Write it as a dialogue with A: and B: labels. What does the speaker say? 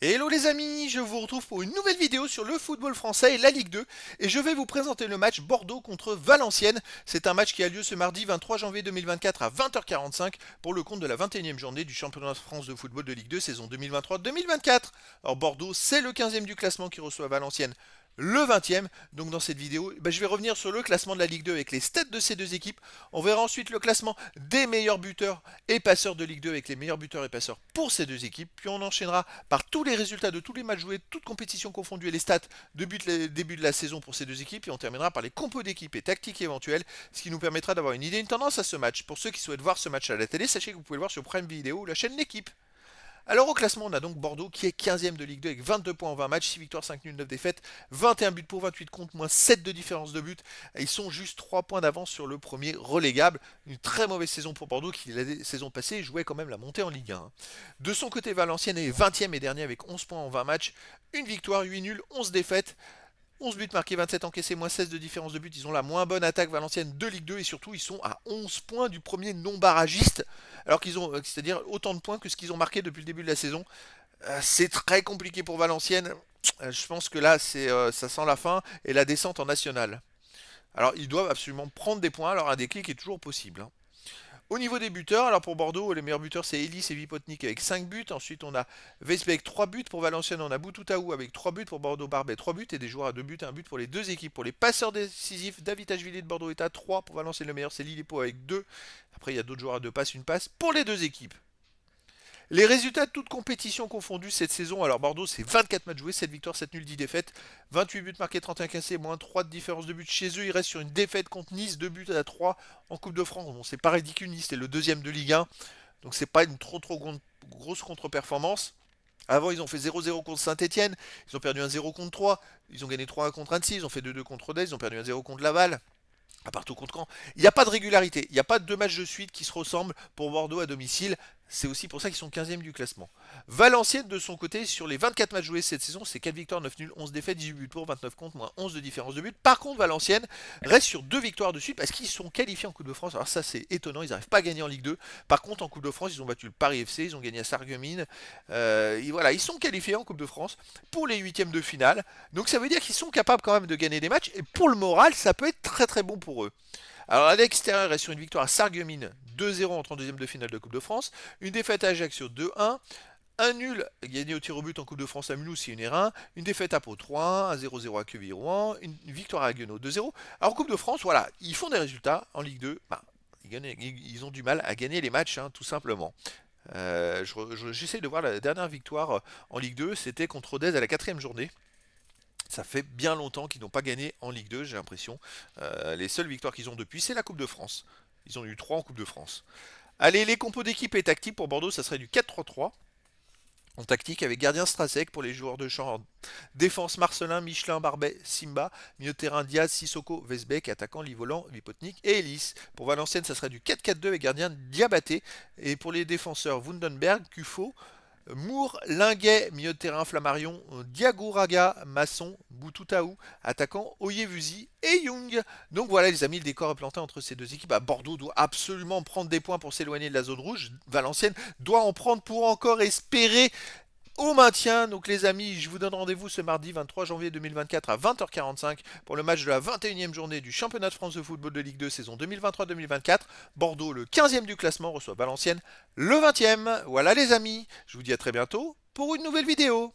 A: Hello les amis, je vous retrouve pour une nouvelle vidéo sur le football français et la Ligue 2 et je vais vous présenter le match Bordeaux contre Valenciennes. C'est un match qui a lieu ce mardi 23 janvier 2024 à 20h45 pour le compte de la 21e journée du championnat de France de football de Ligue 2 saison 2023-2024. Alors Bordeaux c'est le 15e du classement qui reçoit Valenciennes le 20e. Donc dans cette vidéo, je vais revenir sur le classement de la Ligue 2 avec les stats de ces deux équipes. On verra ensuite le classement des meilleurs buteurs et passeurs de Ligue 2 avec les meilleurs buteurs et passeurs pour ces deux équipes. Puis on enchaînera par tous les résultats de tous les matchs joués, toutes compétitions confondues et les stats de début de la saison pour ces deux équipes. Et on terminera par les compos d'équipes et tactiques éventuelles, ce qui nous permettra d'avoir une idée, une tendance à ce match. Pour ceux qui souhaitent voir ce match à la télé, sachez que vous pouvez le voir sur Prime Video ou la chaîne L'équipe. Alors au classement, on a donc Bordeaux qui est 15e de Ligue 2 avec 22 points en 20 matchs, 6 victoires, 5 nuls, 9 défaites, 21 buts pour 28 contre, moins 7 de différence de but. Ils sont juste 3 points d'avance sur le premier relégable. Une très mauvaise saison pour Bordeaux qui, la saison passée, jouait quand même la montée en Ligue 1. De son côté, Valenciennes est 20e et dernier avec 11 points en 20 matchs, une victoire, 8 nuls, 11 défaites. 11 buts marqués, 27 encaissés, moins 16 de différence de but. Ils ont la moins bonne attaque Valenciennes de Ligue 2 et surtout ils sont à 11 points du premier non barragiste. Alors qu'ils ont, c'est-à-dire autant de points que ce qu'ils ont marqué depuis le début de la saison. C'est très compliqué pour Valenciennes. Je pense que là, ça sent la fin et la descente en nationale. Alors ils doivent absolument prendre des points. Alors un déclic est toujours possible, hein. Au niveau des buteurs, alors pour Bordeaux, les meilleurs buteurs c'est Elis et Vipotnik avec 5 buts. Ensuite on a Weisbeck 3 buts. Pour Valenciennes on a Boutoutaou avec 3 buts. Pour Bordeaux Barbet 3 buts. Et des joueurs à 2 buts et 1 but pour les deux équipes. Pour les passeurs décisifs, David Ashvili de Bordeaux est à 3. Pour Valenciennes le meilleur c'est Lilipo avec 2. Après il y a d'autres joueurs à 2 passes, une passe pour les deux équipes. Les résultats de toutes compétitions confondues cette saison, alors Bordeaux c'est 24 matchs joués, 7 victoires, 7 nuls, 10 défaites, 28 buts marqués, 31 cassés, moins 3 de différence de but chez eux. Ils restent sur une défaite contre Nice, 2 buts à 3 en Coupe de France. Bon, c'est pas ridicule, Nice c'est le deuxième de Ligue 1, donc c'est pas une trop grosse contre-performance. Avant, ils ont fait 0-0 contre Saint-Etienne, ils ont perdu 1-0 contre 3, ils ont gagné 3-1 contre Annecy, ils ont fait 2-2 contre Rodez, ils ont perdu 1-0 contre Laval. À partout contre Caen. Il n'y a pas de régularité. Il n'y a pas de deux matchs de suite qui se ressemblent pour Bordeaux à domicile. C'est aussi pour ça qu'ils sont 15e du classement. Valenciennes, de son côté, sur les 24 matchs joués cette saison, c'est 4 victoires, 9 nuls, 11 défaites, 18 buts pour, 29 contre, moins 11 de différence de but. Par contre, Valenciennes reste sur 2 victoires de suite parce qu'ils sont qualifiés en Coupe de France. Alors ça, c'est étonnant, ils n'arrivent pas à gagner en Ligue 2. Par contre, en Coupe de France, ils ont battu le Paris FC, ils ont gagné à Sarreguemines. Et voilà, ils sont qualifiés en Coupe de France pour les huitièmes de finale. Donc ça veut dire qu'ils sont capables quand même de gagner des matchs. Et pour le moral, ça peut être très très bon pour eux. Alors à l'extérieur, il reste sur une victoire à Sarreguemines 2-0 en 32e de finale de Coupe de France, une défaite à Ajaccio 2-1, un nul gagné au tir au but en Coupe de France à Mulhouse, c'est une R1, une défaite à Pau 3-1, un 0-0 à Quevilly-Rouen, une victoire à Haguenau 2-0. Alors en Coupe de France, voilà, ils font des résultats en Ligue 2, ils ont du mal à gagner les matchs, hein, tout simplement. J'essaie de voir la dernière victoire en Ligue 2, c'était contre Rodez à la 4e journée. Ça fait bien longtemps qu'ils n'ont pas gagné en Ligue 2, j'ai l'impression. Les seules victoires qu'ils ont depuis, c'est la Coupe de France. Ils ont eu 3 en Coupe de France. Allez, les compos d'équipe et tactique pour Bordeaux, ça serait du 4-3-3. En tactique, avec gardien Strasek pour les joueurs de champ. Défense Marcelin, Michelin, Barbet, Simba. Milieu de terrain Diaz, Sissoko, Vesbeck. Attaquant Livolan, Vipotnik et Ellis. Pour Valenciennes, ça serait du 4-4-2 avec gardien Diabaté. Et pour les défenseurs, Wundenberg, Kufo, Moore, Linguet, milieu de terrain Flammarion, Diagouraga, Masson, Boutoutaou, attaquant Oyevusi et Young. Donc voilà les amis, le décor est planté entre ces deux équipes. Bordeaux doit absolument prendre des points pour s'éloigner de la zone rouge. Valenciennes doit en prendre pour encore espérer au maintien. Donc les amis, je vous donne rendez-vous ce mardi 23 janvier 2024 à 20h45 pour le match de la 21e journée du championnat de France de football de Ligue 2 saison 2023-2024. Bordeaux, le 15e du classement, reçoit Valenciennes le 20e. Voilà les amis, je vous dis à très bientôt pour une nouvelle vidéo.